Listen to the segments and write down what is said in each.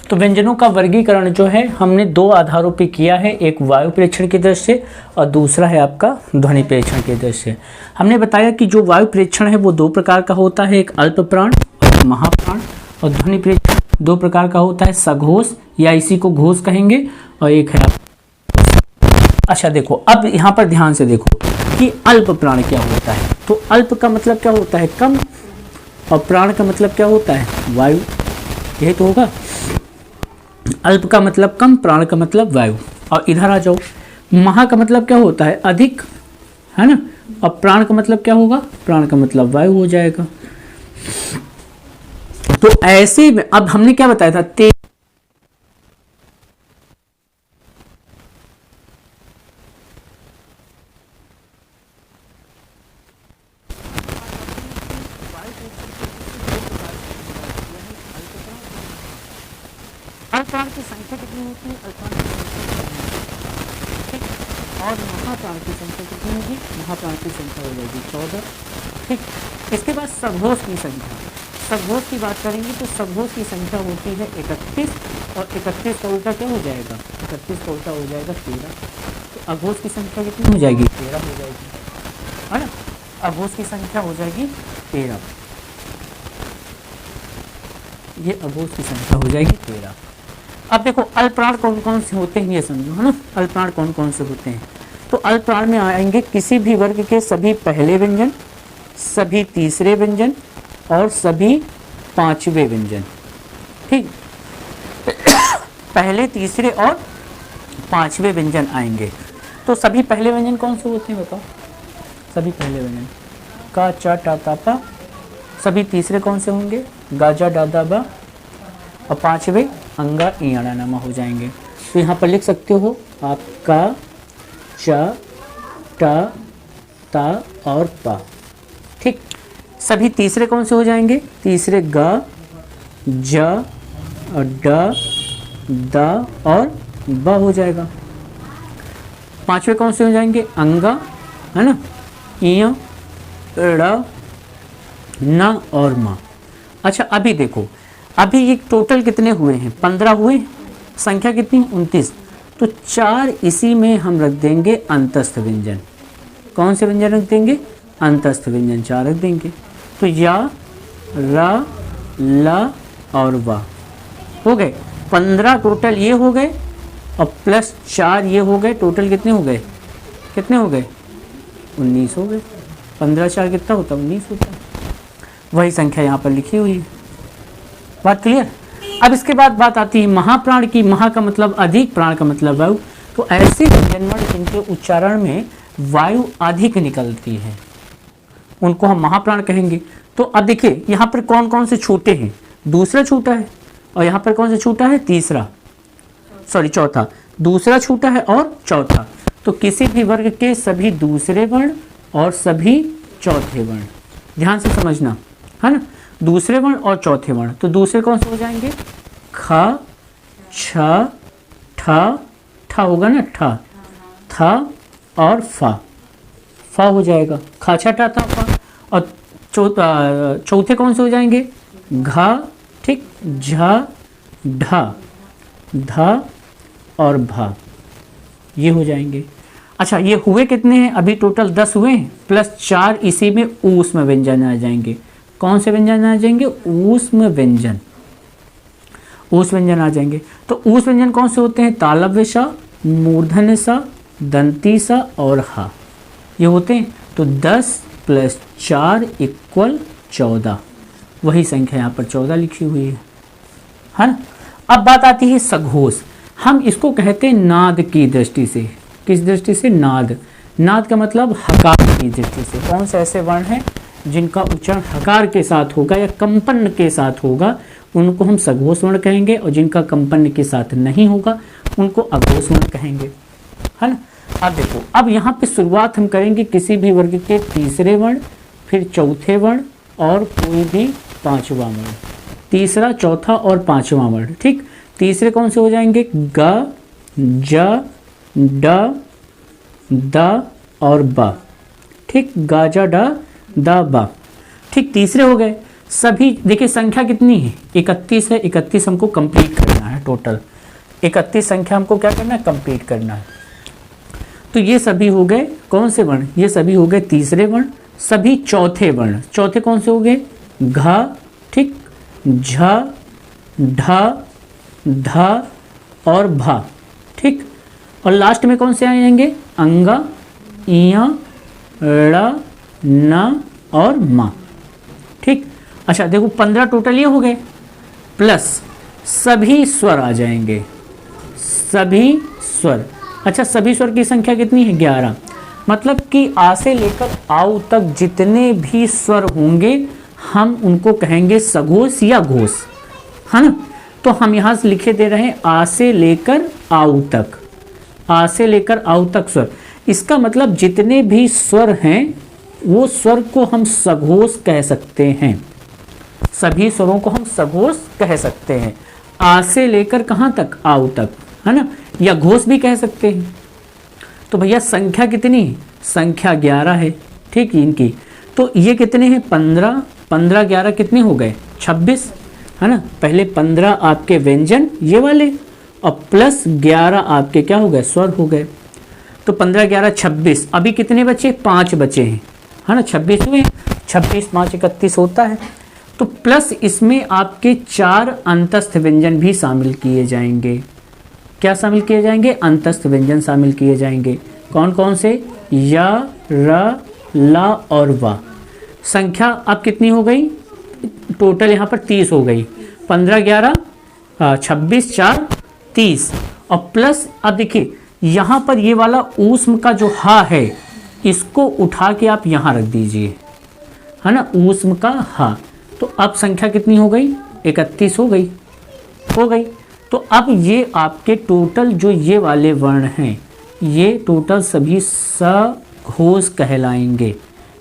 तो व्यंजनों का वर्गीकरण जो है हमने दो आधारों पे किया है, एक वायु प्रेक्षण की दृष्टि से और दूसरा है आपका ध्वनि प्रेक्षण की दृष्टि से। हमने बताया कि जो वायु प्रेक्षण है वो दो प्रकार का होता है, एक अल्प प्राण और महाप्राण, और ध्वनि प्रेक्षण दो प्रकार का होता है, सघोष या इसी को घोष कहेंगे, और एक है। अच्छा देखो, अब यहाँ पर ध्यान से देखो कि अल्प प्राण क्या होता है। तो अल्प का मतलब क्या होता है, कम, और प्राण का मतलब क्या होता है, वायु। यही तो होगा, अल्प का मतलब कम, प्राण का मतलब वायु। और इधर आ जाओ, महा का मतलब क्या होता है, अधिक, है ना, और प्राण का मतलब क्या होगा, प्राण का मतलब वायु हो जाएगा। तो ऐसे में अब हमने क्या बताया था, अल्पप्राण की संख्या कितनी होती है, अल्पप्राण की संख्या, ठीक, और महाप्राण की संख्या कितनी होगी, महाप्राण की संख्या हो जाएगी 14, ठीक। इसके बाद सघोष की संख्या, सघोष की बात करेंगे तो सघोष की संख्या होती है 31, और 31 का उल्टा क्या हो जाएगा, 31 का उल्टा हो जाएगा 13। तो अघोष की संख्या कितनी हो जाएगी, 13 हो जाएगी, है ना। अघोष की संख्या हो जाएगी 13, ये अघोष की संख्या हो जाएगी 13। अब देखो अल्पप्राण कौन कौन से होते हैं ये समझो, है ना। अल्पप्राण कौन कौन से होते हैं, तो अल्पप्राण में आएंगे किसी भी वर्ग के सभी पहले व्यंजन, सभी तीसरे व्यंजन और सभी पांचवे व्यंजन, ठीक। पहले, तीसरे और पांचवे व्यंजन आएंगे। तो सभी पहले व्यंजन कौन से होते हैं बताओ, सभी पहले व्यंजन का, चा, टा, ता, पा। सभी तीसरे कौन से होंगे, गा, जा, डा, दा, बा, और पांचवे अंगा, इयाड़ा, नमा हो जाएंगे। तो यहाँ पर लिख सकते हो आप का, चा, टा, ता और पा, ठीक। सभी तीसरे कौन से हो जाएंगे, तीसरे गा, जा, डा, दा और बा हो जाएगा। पांचवे कौन से हो जाएंगे, अंगा, है ना, इया, ड़ा, ना और मा। अच्छा अभी देखो, अभी ये टोटल कितने हुए हैं, 15 हुए, संख्या कितनी, 29। तो 4 इसी में हम रख देंगे अंतस्थ व्यंजन। कौन से व्यंजन रख देंगे, अंतस्थ व्यंजन 4 रख देंगे। तो या, रा, ला और वा हो गए 15 टोटल, ये हो गए, और प्लस 4 ये हो गए, टोटल कितने हो गए, कितने हो गए, 19 हो गए। 15 4 कितना होता है, 19 होता है। वही संख्या यहाँ पर लिखी हुई है, बात क्लियर। अब इसके बाद बात आती है महाप्राण की। महा का मतलब अधिक, प्राण का मतलब वायु। तो ऐसे व्यंजन जिनके उच्चारण में वायु अधिक निकलती है उनको हम महाप्राण कहेंगे। तो अब देखिए यहाँ पर कौन कौन से छूटे हैं, दूसरा छूटा है, और यहाँ पर कौन सा छूटा है, तीसरा, सॉरी चौथा, दूसरा छूटा है और चौथा। तो किसी भी वर्ग के सभी दूसरे वर्ण और सभी चौथे वर्ण, ध्यान से समझना, है ना, दूसरे वर्ण और चौथे वर्ण। तो दूसरे कौन से हो जाएंगे, खा, छा, ठा, ठा होगा ना, ठा, था और फा, फा हो जाएगा, खा, छा, ठा, था, फा। और चौथे कौन से हो जाएंगे, घा, ठीक, झा, ढा, धा और भा, ये हो जाएंगे। अच्छा ये हुए कितने हैं, अभी टोटल 10 हुए हैं, प्लस 4 इसी में ऊष्म व्यंजन आ जाएंगे। कौन से व्यंजन आ जाएंगे, ऊष्म व्यंजन, ऊष्म व्यंजन आ जाएंगे। तो ऊष्म व्यंजन कौन से होते हैं, तालव्य सा, मूर्धन्य सा, दंती सा और हा, ये होते हैं। तो 10 + 4 = 14, वही संख्या यहाँ पर 14 लिखी हुई है ना। अब बात आती है सघोष। हम इसको कहते हैं नाद की दृष्टि से, किस दृष्टि से, नाद। नाद का मतलब हकार की दृष्टि से। कौन से ऐसे वर्ण हैं जिनका उच्चारण हकार के साथ होगा या कंपन के साथ होगा, उनको हम सघोष वर्ण कहेंगे, और जिनका कंपन के साथ नहीं होगा उनको अघोष वर्ण कहेंगे, है ना। अब देखो, अब यहाँ पे शुरुआत हम करेंगे किसी भी वर्ग के तीसरे वर्ण, फिर चौथे वर्ण और कोई भी पांचवा वर्ण, तीसरा, चौथा और पांचवा वर्ण, ठीक। तीसरे कौन से हो जाएंगे, ग, ज, ड, द और ब, ठीक, गा, जा, डा, दा, बा, ठीक, तीसरे हो गए। सभी देखिए संख्या कितनी है 31 है, 31 हमको कंप्लीट करना है, टोटल 31 संख्या हमको क्या करना है, कंप्लीट करना है। तो ये सभी हो गए कौन से वर्ण, ये सभी हो गए तीसरे वर्ण। सभी चौथे वर्ण, चौथे कौन से हो गए, घा, ठीक, झा, ढा, धा और भा, ठीक। और लास्ट में कौन से आएंगे, अंगा, इया, ड़ा, ना और मा, ठीक। अच्छा देखो 15 टोटल ये हो गए, प्लस सभी स्वर आ जाएंगे, सभी स्वर। अच्छा सभी स्वर की संख्या कितनी है, 11। मतलब कि आ से लेकर आउ तक जितने भी स्वर होंगे हम उनको कहेंगे सघोष या घोष, है ना। तो हम यहाँ से लिखे दे रहे हैं आ से लेकर आउ तक, आ से लेकर आउ तक स्वर। इसका मतलब जितने भी स्वर हैं वो स्वर को हम सघोष कह सकते हैं, सभी स्वरों को हम सघोष कह सकते हैं, आ से लेकर कहाँ तक, आउ तक, है ना, या घोष भी कह सकते हैं। तो भैया संख्या कितनी, संख्या 11 है, ठीक इनकी। तो ये कितने हैं, 15, 15 11 कितने हो गए, 26, है ना। पहले 15 आपके व्यंजन ये वाले और प्लस 11 आपके क्या हो गए, स्वर हो गए। तो 15 11 26, अभी कितने बचे, 5 बचे हैं, है ना। 26 हुए, 26 5 31 होता है। तो प्लस इसमें आपके 4 अंतस्थ व्यंजन भी शामिल किए जाएंगे। क्या शामिल किए जाएंगे, अंतस्थ व्यंजन शामिल किए जाएंगे। कौन कौन से, या, र, ला और वा। संख्या अब कितनी हो गई, टोटल यहाँ पर 30 हो गई। 15 11 26 4 30 और प्लस अब देखिए यहाँ पर ये वाला ऊष्म का जो हा है इसको उठा के आप यहाँ रख दीजिए, है ना, ऊष्म का हा। तो अब संख्या कितनी हो गई, 31 हो गई, हो गई। तो अब ये आपके टोटल जो ये वाले वर्ण हैं ये टोटल सभी सघोष कहलाएंगे।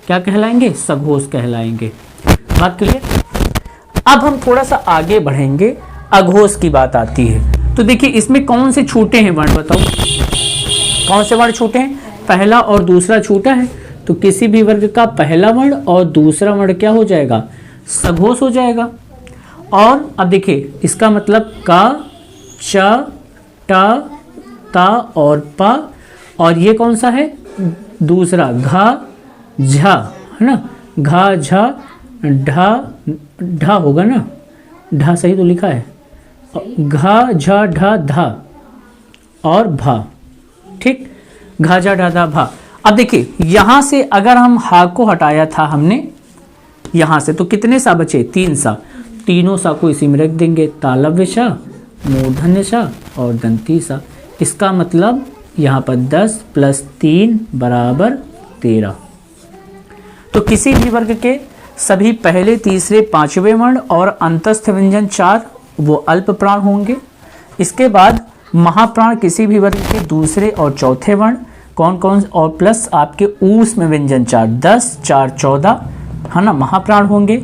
क्या कहलाएंगे, सघोष कहलाएंगे। बात क्लियर। अब हम थोड़ा सा आगे बढ़ेंगे, अघोष की बात आती है। तो देखिए इसमें कौन से छूटे हैं वर्ण, बताओ कौन से वर्ण छूटे हैं, पहला और दूसरा छूटा है। तो किसी भी वर्ग का पहला वर्ण और दूसरा वर्ण क्या हो जाएगा, सघोष हो जाएगा। और अब देखिए इसका मतलब का, च, टा, ता और पा। और ये कौन सा है, दूसरा घा, झा, है ना, घा, झा, ढा, ढा होगा ना, ढा सही तो लिखा है, घा, झा, ढा, धा और भा, ठीक, घा, झा, ढा, धा, भा। अब देखिए यहां से अगर हम हा को हटाया था हमने यहां से, तो कितने सा बचे, 3 सा। तीनों सा को इसी में रख देंगे, तालव्य सा, मूर्धन्य सा और दंती सा। इसका मतलब यहाँ पर 10 + 3 = 13। तो किसी भी वर्ग के सभी पहले तीसरे पांचवें वर्ण और अंतस्थ व्यंजन 4 वो अल्प प्राण होंगे। इसके बाद महाप्राण किसी भी वर्ग के दूसरे और चौथे वर्ण कौन कौन, और प्लस आपके ऊष्म व्यंजन 4 10 4 14, है ना, महाप्राण होंगे।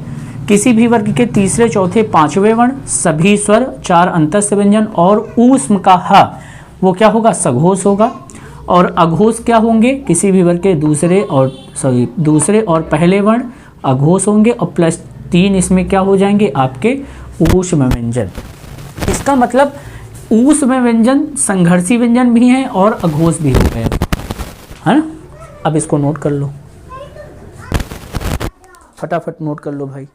किसी भी वर्ग के तीसरे चौथे पांचवें वर्ण सभी स्वर 4 अंतस्थ व्यंजन और ऊष्म का हा वो क्या होगा, सघोष होगा। और अघोष क्या होंगे, किसी भी वर्ग के दूसरे और पहले वर्ण अघोष होंगे और प्लस 3 इसमें क्या हो जाएंगे, आपके ऊष्म व्यंजन। इसका मतलब ऊष्म व्यंजन संघर्षी व्यंजन भी हैं और अघोष भी हो गए, है ना। अब इसको नोट कर लो, फटाफट नोट कर लो भाई।